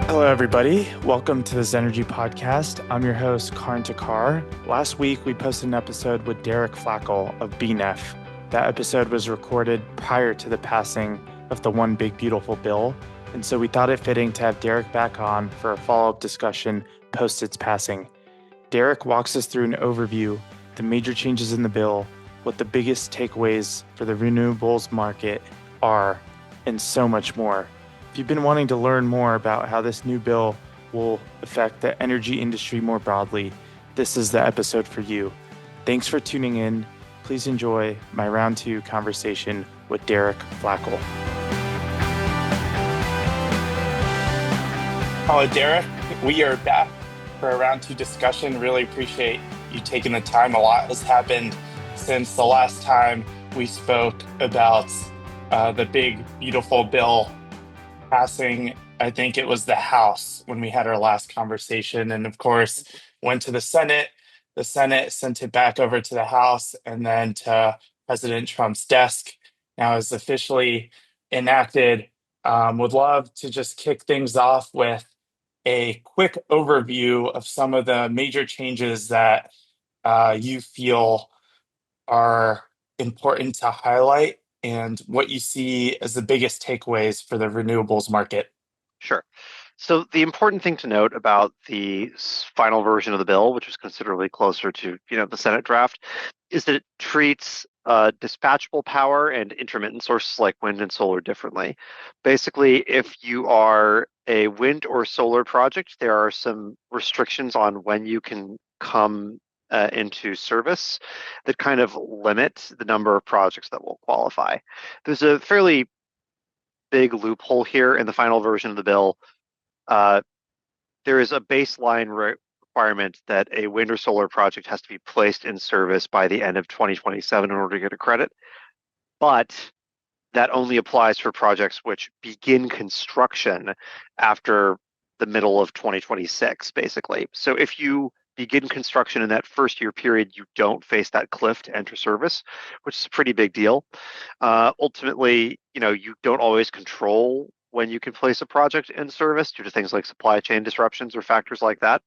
Hello, everybody. Welcome to the Zenergy Podcast. I'm your host, Karn Takar. Last week, we posted an episode with Derrick Flakoll of BNEF. That episode was recorded prior to the passing of the One Big Beautiful Bill, and so we thought it fitting to have Derrick back on for a follow-up discussion post its passing. Derrick walks us through an overview, the major changes in the bill, what the biggest takeaways for the renewables market are, and so much more. If you've been wanting to learn more about how this new bill will affect the energy industry more broadly, this is the episode for you. Thanks for tuning in. Please enjoy my round two conversation with Derrick Flakoll. Hello, Derrick. We are back for a round two discussion. Really appreciate you taking the time. A lot has happened since the last time we spoke about the big, beautiful bill passing. I think it was the House when we had our last conversation, and of course went to the Senate. The Senate sent it back over to the House and then to President Trump's desk. Now it's officially enacted. Would love to just kick things off with a quick overview of some of the major changes that you feel are important to highlight and what you see as the biggest takeaways for the renewables market. Sure. So the important thing to note about the final version of the bill, which was considerably closer to, the Senate draft, is that it treats dispatchable power and intermittent sources like wind and solar differently. Basically, if you are a wind or solar project, there are some restrictions on when you can come into service that kind of limit the number of projects that will qualify. There's a fairly big loophole here in the final version of the bill. There is a baseline requirement that a wind or solar project has to be placed in service by the end of 2027 in order to get a credit. But that only applies for projects which begin construction after the middle of 2026, basically. So if you begin construction in that first year period, you don't face that cliff to enter service, which is a pretty big deal. Ultimately, you don't always control when you can place a project in service due to things like supply chain disruptions or factors like that.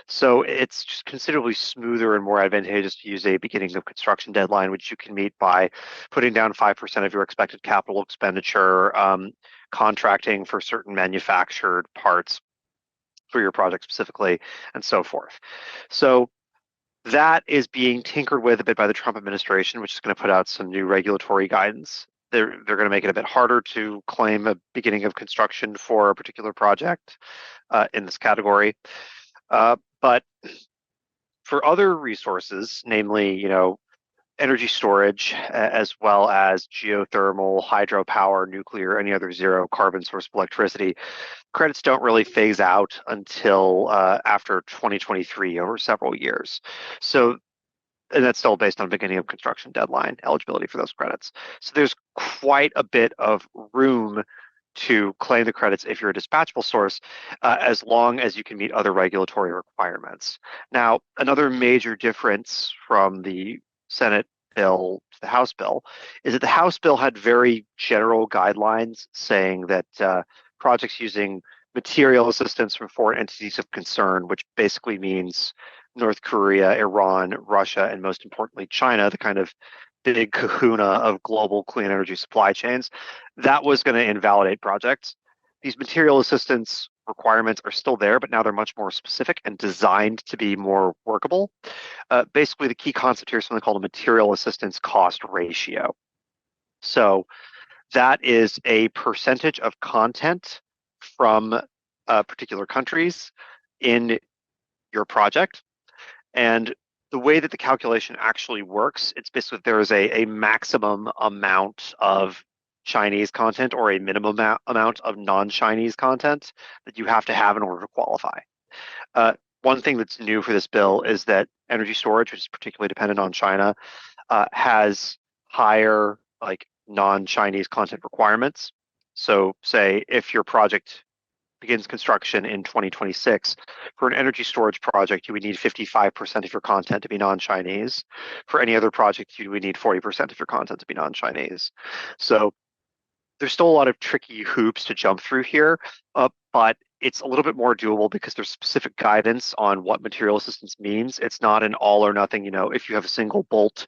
So it's just considerably smoother and more advantageous to use a beginning of construction deadline, which you can meet by putting down 5% of your expected capital expenditure, contracting for certain manufactured parts for your project specifically, and so forth. So that is being tinkered with a bit by the Trump administration, which is going to put out some new regulatory guidance. They're going to make it a bit harder to claim a beginning of construction for a particular project in this category. But for other resources, namely, energy storage, as well as geothermal, hydropower, nuclear, any other zero carbon source of electricity, credits don't really phase out until after 2023 over several years. So, and that's still based on beginning of construction deadline eligibility for those credits. So there's quite a bit of room to claim the credits if you're a dispatchable source, as long as you can meet other regulatory requirements. Now, another major difference from the Senate bill to the House bill is that the House bill had very general guidelines saying that projects using material assistance from foreign entities of concern, which basically means North Korea, Iran, Russia, and most importantly, China, the kind of big kahuna of global clean energy supply chains, that was going to invalidate projects. These material assistance requirements are still there, but now they're much more specific and designed to be more workable. Basically, the key concept here is something called a material assistance cost ratio. So that is a percentage of content from particular countries in your project. And the way that the calculation actually works, it's basically there is a maximum amount of Chinese content or a minimum amount of non-Chinese content that you have to have in order to qualify. One thing that's new for this bill is that energy storage, which is particularly dependent on China, has higher non-Chinese content requirements. So say if your project begins construction in 2026, for an energy storage project, you would need 55% of your content to be non-Chinese. For any other project, you would need 40% of your content to be non-Chinese. So there's still a lot of tricky hoops to jump through here, but it's a little bit more doable because there's specific guidance on what material assistance means. It's not an all or nothing, if you have a single bolt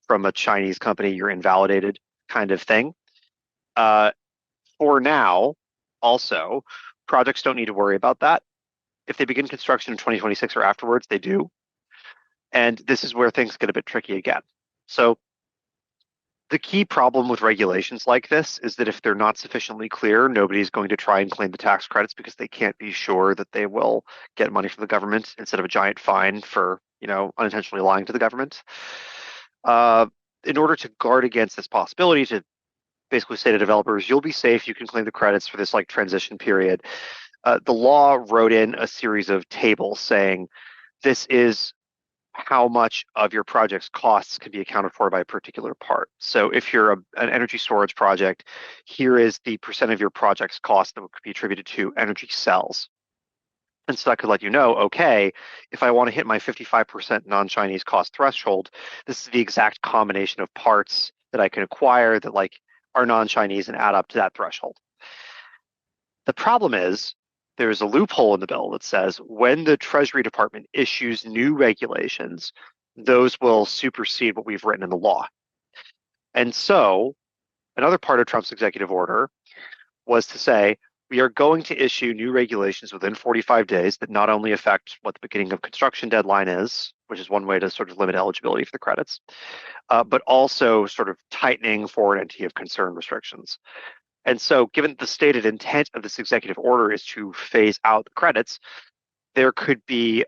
from a Chinese company, you're invalidated kind of thing. Uh, for now, also, projects don't need to worry about that. If they begin construction in 2026 or afterwards, they do. And this is where things get a bit tricky again. So the key problem with regulations like this is that if they're not sufficiently clear, nobody's going to try and claim the tax credits because they can't be sure that they will get money from the government instead of a giant fine for, unintentionally lying to the government. In order to guard against this possibility, to basically say to developers, you'll be safe, you can claim the credits for this like transition period. The law wrote in a series of tables saying this is how much of your project's costs can be accounted for by a particular part. So if you're an energy storage project, here is the percent of your project's cost that could be attributed to energy cells. And so that could let you know, okay, if I want to hit my 55% non-Chinese cost threshold, this is the exact combination of parts that I can acquire that like are non-Chinese and add up to that threshold. The problem is there's a loophole in the bill that says when the Treasury Department issues new regulations, those will supersede what we've written in the law. And so another part of Trump's executive order was to say, we are going to issue new regulations within 45 days that not only affect what the beginning of construction deadline is, which is one way to sort of limit eligibility for the credits, but also sort of tightening foreign entity of concern restrictions. And so given the stated intent of this executive order is to phase out the credits, there could be,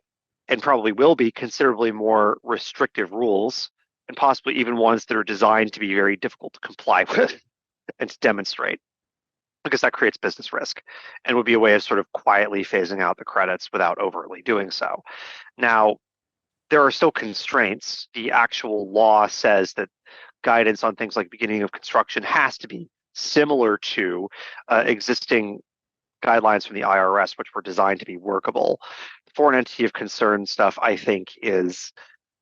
and probably will be, considerably more restrictive rules, and possibly even ones that are designed to be very difficult to comply with and to demonstrate, because that creates business risk and would be a way of sort of quietly phasing out the credits without overtly doing so. Now, there are still constraints. The actual law says that guidance on things like beginning of construction has to be similar to existing guidelines from the IRS, which were designed to be workable. Foreign entity of concern stuff, I think, is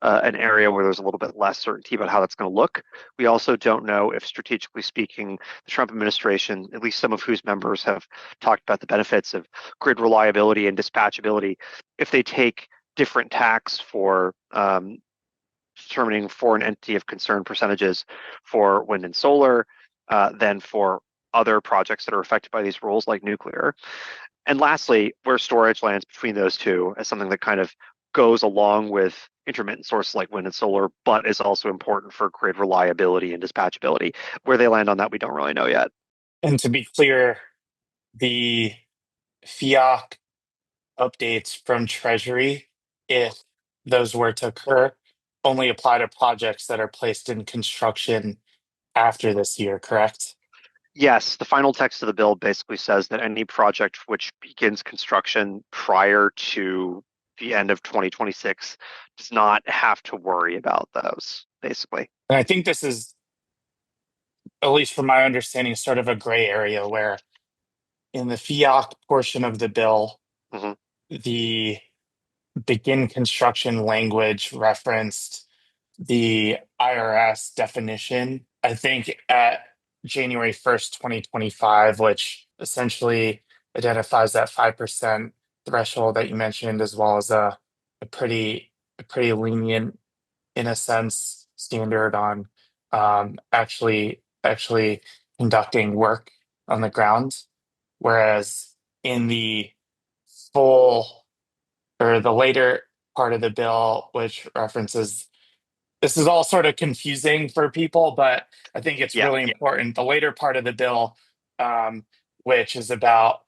an area where there's a little bit less certainty about how that's going to look. We also don't know if, strategically speaking, the Trump administration, at least some of whose members have talked about the benefits of grid reliability and dispatchability, if they take different tax for determining foreign entity of concern percentages for wind and solar than for other projects that are affected by these rules, like nuclear. And lastly, where storage lands between those two as something that kind of goes along with intermittent sources like wind and solar, but is also important for grid reliability and dispatchability. Where they land on that, we don't really know yet. And to be clear, the FIAC updates from Treasury, if those were to occur, only apply to projects that are placed in construction after this year, correct? Yes, the final text of the bill basically says that any project which begins construction prior to the end of 2026 does not have to worry about those, basically. And I think this is, at least from my understanding, sort of a gray area where in the FIAC portion of the bill, Mhm. the begin construction language referenced the IRS definition, I think at January 1st, 2025, which essentially identifies that 5% threshold that you mentioned, as well as a pretty lenient, in a sense, standard on actually conducting work on the ground. Whereas in the full or the later part of the bill, which references this is all sort of confusing for people, but I think it's Yeah. really important. The later part of the bill, um, which is about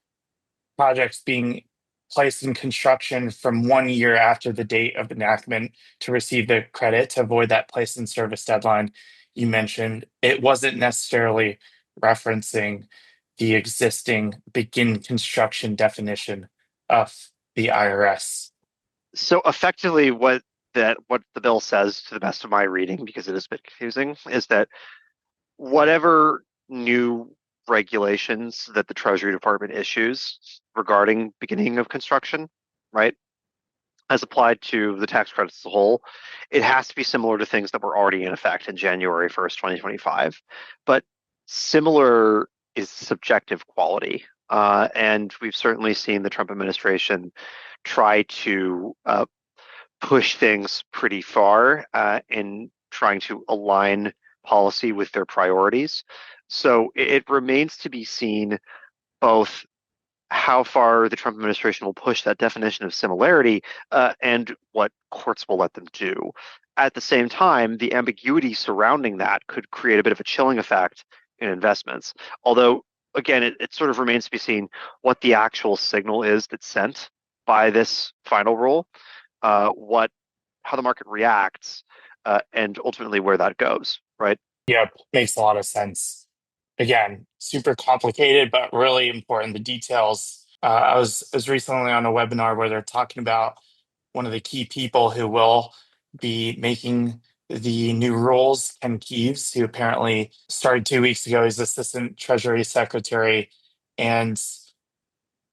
projects being placed in construction from 1 year after the date of enactment to receive the credit to avoid that place in service deadline you mentioned, it wasn't necessarily referencing the existing begin construction definition of the IRS. So effectively, what the bill says, to the best of my reading, because it is a bit confusing, is that whatever new regulations that the Treasury Department issues regarding beginning of construction, right, as applied to the tax credits as a whole, it has to be similar to things that were already in effect in January 1st, 2025. But similar is subjective quality. And we've certainly seen the Trump administration try to push things pretty far in trying to align policy with their priorities. So it remains to be seen both how far the Trump administration will push that definition of similarity and what courts will let them do. At the same time, the ambiguity surrounding that could create a bit of a chilling effect in investments. Although, again, it sort of remains to be seen what the actual signal is that's sent by this final rule, what how the market reacts, and ultimately where that goes, right? Yep, makes a lot of sense. Again, super complicated, but really important. The details. I was recently on a webinar where they're talking about one of the key people who will be making the new rules, Ken Keeves, who apparently started 2 weeks ago. He's Assistant Treasury Secretary, and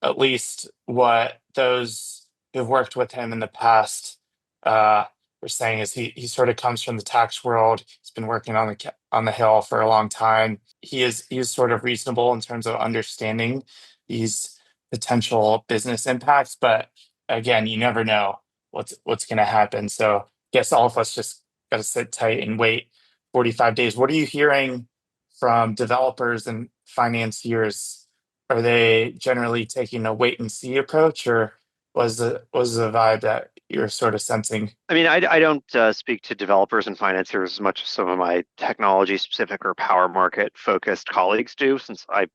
at least what those who've worked with him in the past uh, were saying is he sort of comes from the tax world. He's been working on the Hill for a long time. He is sort of reasonable in terms of understanding these potential business impacts, but again, you never know what's going to happen. So, I guess all of us just got to sit tight and wait 45 days. What are you hearing from developers and financiers? Are they generally taking a wait and see approach, or was the vibe that you're sort of sensing? I mean, I don't speak to developers and financiers as much as some of my technology specific or power market focused colleagues do, since I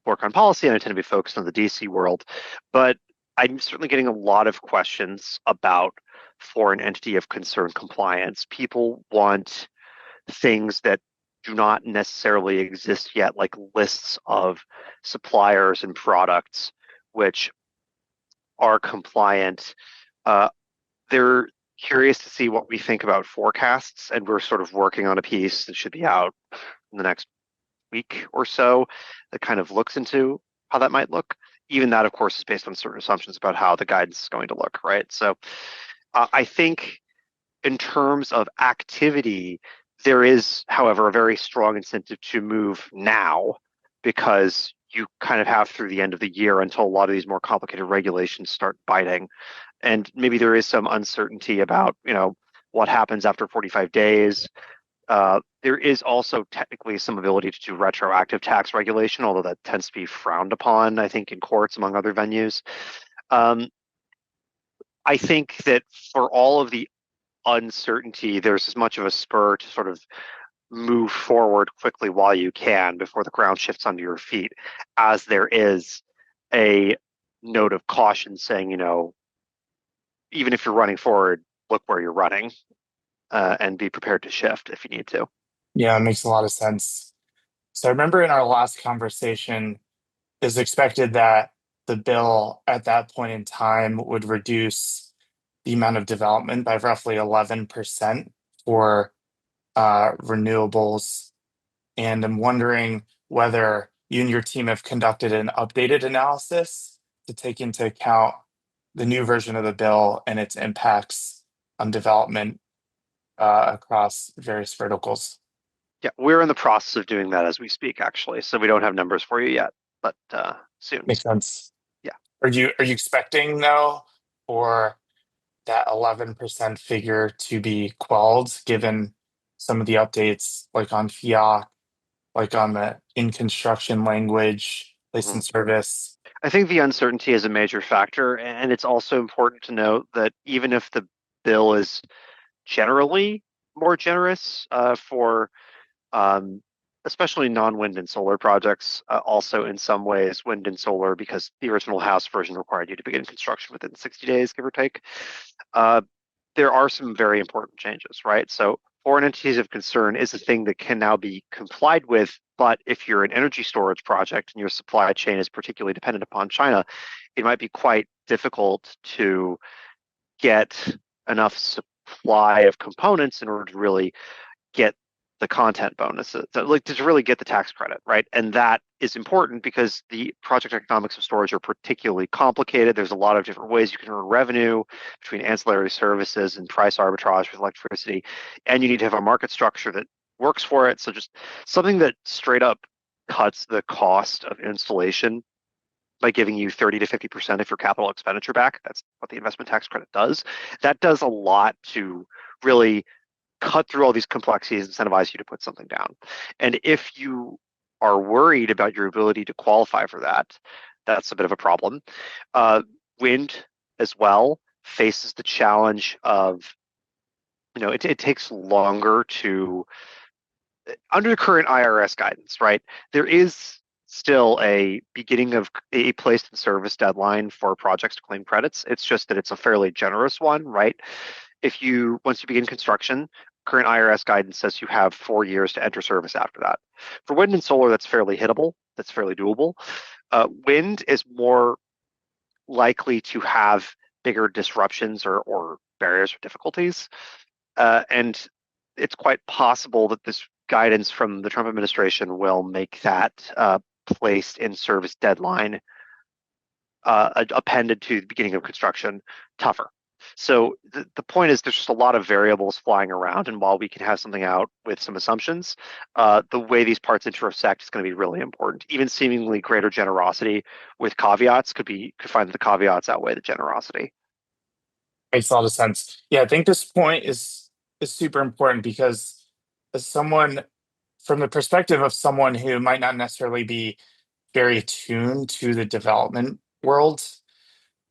work on policy and I tend to be focused on the DC world. But I'm certainly getting a lot of questions about foreign entity of concern compliance. People want things that do not necessarily exist yet, like lists of suppliers and products which are compliant. Uh, they're curious to see what we think about forecasts, and we're sort of working on a piece that should be out in the next week or so that kind of looks into how that might look. Even that, of course, is based on certain assumptions about how the guidance is going to look, right? So I think in terms of activity, there is, however, a very strong incentive to move now because you kind of have through the end of the year until a lot of these more complicated regulations start biting. And maybe there is some uncertainty about, what happens after 45 days. There is also technically some ability to do retroactive tax regulation, although that tends to be frowned upon, I think, in courts, among other venues. Um, I think that for all of the uncertainty, there's as much of a spur to sort of move forward quickly while you can before the ground shifts under your feet, as there is a note of caution saying, even if you're running forward, look where you're running and be prepared to shift if you need to. Yeah, it makes a lot of sense. So I remember in our last conversation, it was expected that the bill at that point in time would reduce the amount of development by roughly 11% for renewables. And I'm wondering whether you and your team have conducted an updated analysis to take into account the new version of the bill and its impacts on development across various verticals. Yeah, we're in the process of doing that as we speak, actually. So we don't have numbers for you yet, but soon. Makes sense. Yeah. Are you expecting though for that 11% figure to be quelled given some of the updates like on fiat, like on the in construction language, Mhm. license service? I think the uncertainty is a major factor, and it's also important to note that even if the bill is generally more generous for um, especially non-wind and solar projects, also in some ways wind and solar, because the original House version required you to begin construction within 60 days, give or take. Uh, there are some very important changes, right? So foreign entities of concern is a thing that can now be complied with, but if you're an energy storage project and your supply chain is particularly dependent upon China, it might be quite difficult to get enough supply of components in order to really get the content bonuses, like to really get the tax credit, right? And that is important because the project economics of storage are particularly complicated. There's a lot of different ways you can earn revenue between ancillary services and price arbitrage with electricity, and you need to have a market structure that works for it. So just something that straight up cuts the cost of installation by giving you 30 to 50% of your capital expenditure back. That's what the investment tax credit does. That does a lot to really cut through all these complexities, incentivize you to put something down. And if you are worried about your ability to qualify for that, that's a bit of a problem. Wind as well faces the challenge of, it takes longer to, under the current IRS guidance, right? There is still a beginning of a placed in service deadline for projects to claim credits. It's just that it's a fairly generous one, right? Once you begin construction, current IRS guidance says you have 4 years to enter service after that. For wind and solar, that's fairly hittable. That's fairly doable. Wind is more likely to have bigger disruptions or barriers or difficulties. And it's quite possible that this guidance from the Trump administration will make that placed in service deadline appended to the beginning of construction tougher. So the point is there's just a lot of variables flying around, and while we can have something out with some assumptions, the way these parts intersect is going to be really important. Even seemingly greater generosity with caveats could find that the caveats outweigh the generosity. Makes a lot of sense. Yeah, I think this point is super important because as someone from the perspective of someone who might not necessarily be very attuned to the development world,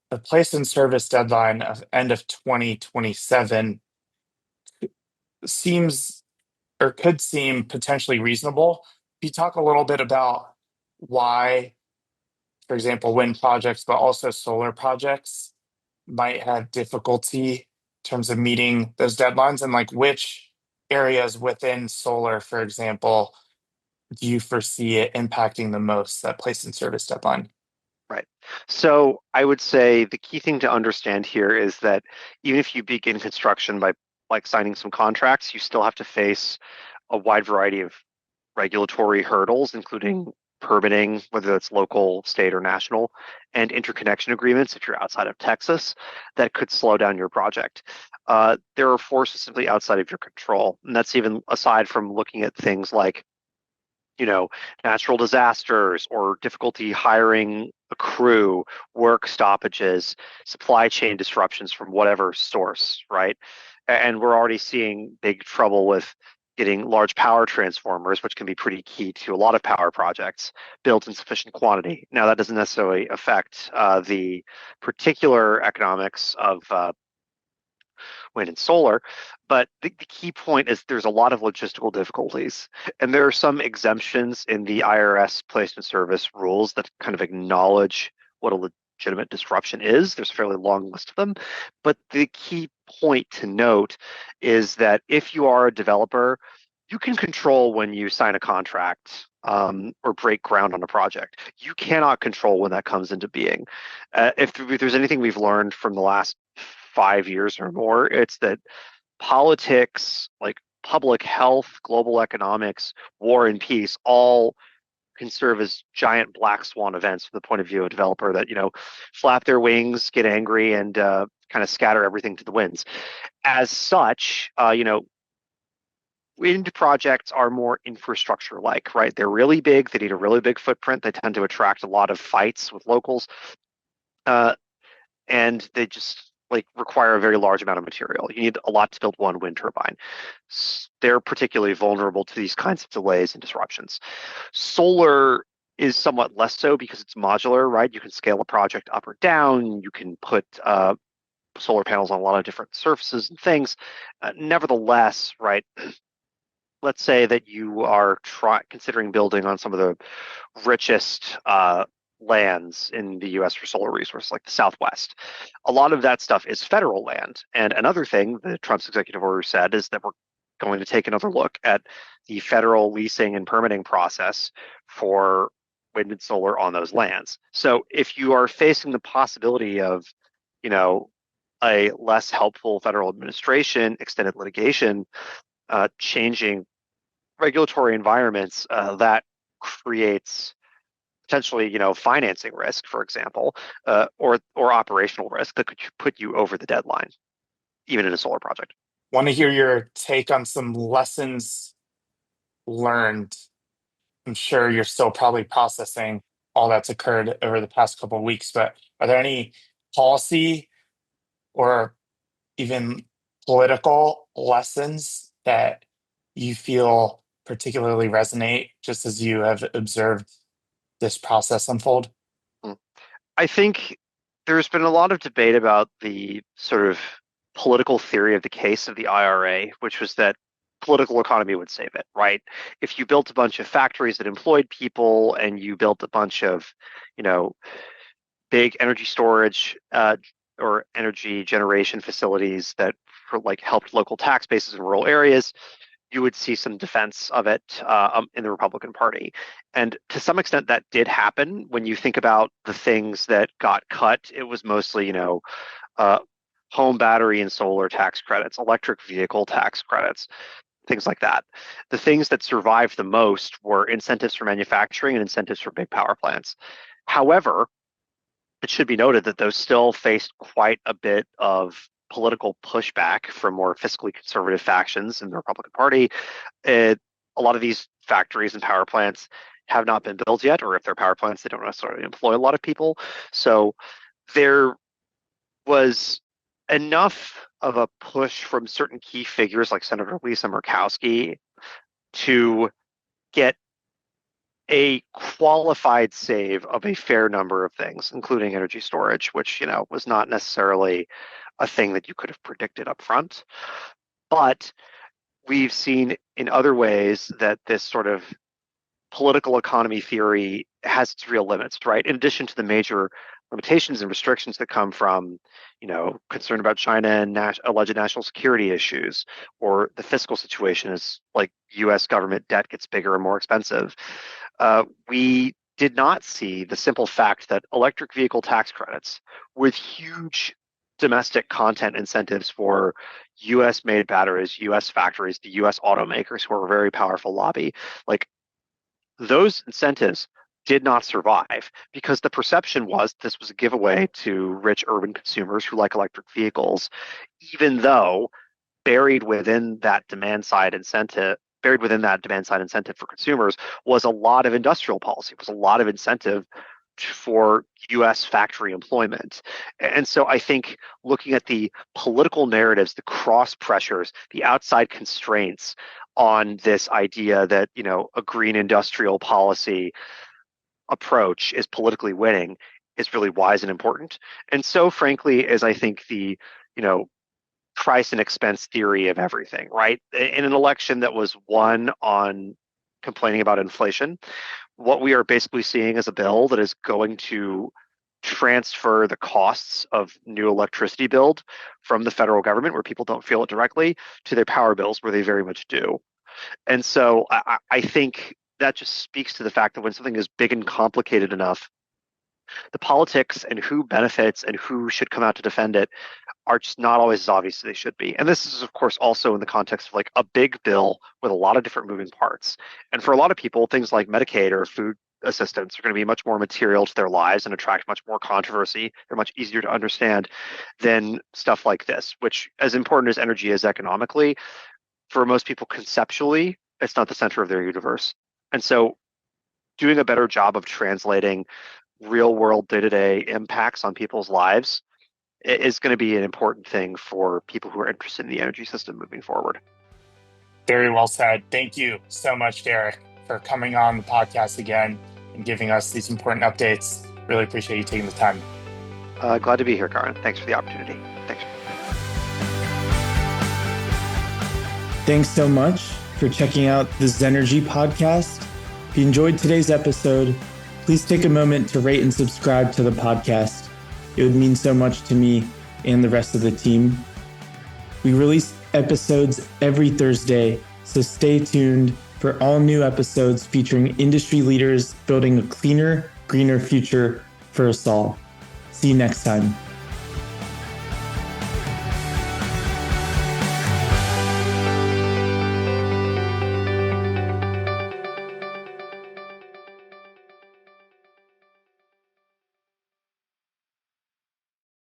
the place in service deadline of end of 2027 seems or could seem potentially reasonable. Can you talk a little bit about why, for example, wind projects, but also solar projects might have difficulty in terms of meeting those deadlines, and like which areas within solar, for example, do you foresee it impacting the most, that place in service deadline? Right. So I would say the key thing to understand here is that even if you begin construction by like signing some contracts, you still have to face a wide variety of regulatory hurdles, including permitting, whether that's local, state, or national, and interconnection agreements if you're outside of Texas, that could slow down your project. There are forces simply outside of your control, and that's even aside from looking at things like natural disasters or difficulty hiring a crew, work stoppages, supply chain disruptions from whatever source, right? And we're already seeing big trouble with getting large power transformers, which can be pretty key to a lot of power projects, built in sufficient quantity. Now, that doesn't necessarily affect the particular economics of wind and solar. But the key point is there's a lot of logistical difficulties. And there are some exemptions in the IRS placement service rules that kind of acknowledge what a legitimate disruption is. There's a fairly long list of them. But the key point to note is that if you are a developer, you can control when you sign a contract or break ground on a project. You cannot control when that comes into being. If there's anything we've learned from the last 5 years or more, it's that politics, like public health, global economics, war and peace, all can serve as giant black swan events from the point of view of a developer that, flap their wings, get angry, and kind of scatter everything to the winds. As such, wind projects are more infrastructure like, right? They're really big. They need a really big footprint. They tend to attract a lot of fights with locals. And they just require a very large amount of material. You need a lot to build one wind turbine. They're particularly vulnerable to these kinds of delays and disruptions. Solar is somewhat less so because it's modular, right? You can scale a project up or down. You can put solar panels on a lot of different surfaces and things. Nevertheless, right, let's say that you are considering building on some of the richest lands in the US for solar resources, like the Southwest. A lot of that stuff is federal land. And another thing that Trump's executive order said is that we're going to take another look at the federal leasing and permitting process for wind and solar on those lands. So if you are facing the possibility of, a less helpful federal administration, extended litigation, changing regulatory environments, that creates potentially, financing risk, for example, or operational risk that could put you over the deadline, even in a solar project. Want to hear your take on some lessons learned. I'm sure you're still probably processing all that's occurred over the past couple of weeks, but are there any policy or even political lessons that you feel particularly resonate just as you have observed this process unfold? Mm. I think there's been a lot of debate about the sort of political theory of the case of the IRA, which was that political economy would save it, right? If you built a bunch of factories that employed people and you built a bunch of, you know, big energy storage or energy generation facilities that like helped local tax bases in rural areas, you would see some defense of it in the Republican Party. And to some extent, that did happen. When you think about the things that got cut, it was mostly, uh, home battery and solar tax credits, electric vehicle tax credits, things like that. The things that survived the most were incentives for manufacturing and incentives for big power plants. However, it should be noted that those still faced quite a bit of political pushback from more fiscally conservative factions in the Republican Party. A lot of these factories and power plants have not been built yet, or if they're power plants, they don't necessarily employ a lot of people. So there was enough of a push from certain key figures like Senator Lisa Murkowski to get a qualified save of a fair number of things, including energy storage, which, was not necessarily a thing that you could have predicted up front. But we've seen in other ways that this sort of political economy theory has its real limits, right? In addition to the major limitations and restrictions that come from, concern about China and alleged national security issues, or the fiscal situation as like U.S. government debt gets bigger and more expensive. We did not see the simple fact that electric vehicle tax credits with huge domestic content incentives for U.S. made batteries, U.S. factories, the U.S. automakers who are a very powerful lobby, like those incentives did not survive because the perception was this was a giveaway to rich urban consumers who like electric vehicles, even though buried within that demand side incentive for consumers was a lot of industrial policy, was a lot of incentive for U.S. factory employment. And so I think looking at the political narratives, the cross pressures, the outside constraints on this idea that, a green industrial policy approach is politically winning is really wise and important. And so frankly, as I think the, price and expense theory of everything, right? In an election that was won on complaining about inflation, what we are basically seeing is a bill that is going to transfer the costs of new electricity build from the federal government, where people don't feel it directly, to their power bills, where they very much do. And so I think that just speaks to the fact that when something is big and complicated enough, the politics and who benefits and who should come out to defend it are just not always as obvious as they should be. And this is, of course, also in the context of like a big bill with a lot of different moving parts. And for a lot of people, things like Medicaid or food assistance are going to be much more material to their lives and attract much more controversy. They're much easier to understand than stuff like this, which, as important as energy is economically, for most people conceptually, it's not the center of their universe. And so doing a better job of translating real world day-to-day impacts on people's lives is going to be an important thing for people who are interested in the energy system moving forward. Very well said. Thank you so much, Derrick, for coming on the podcast again and giving us these important updates. Really appreciate you taking the time. Glad to be here, Karan. Thanks for the opportunity. Thanks. Thanks so much for checking out the Zenergy Podcast. If you enjoyed today's episode, please take a moment to rate and subscribe to the podcast. It would mean so much to me and the rest of the team. We release episodes every Thursday, so stay tuned for all new episodes featuring industry leaders building a cleaner, greener future for us all. See you next time.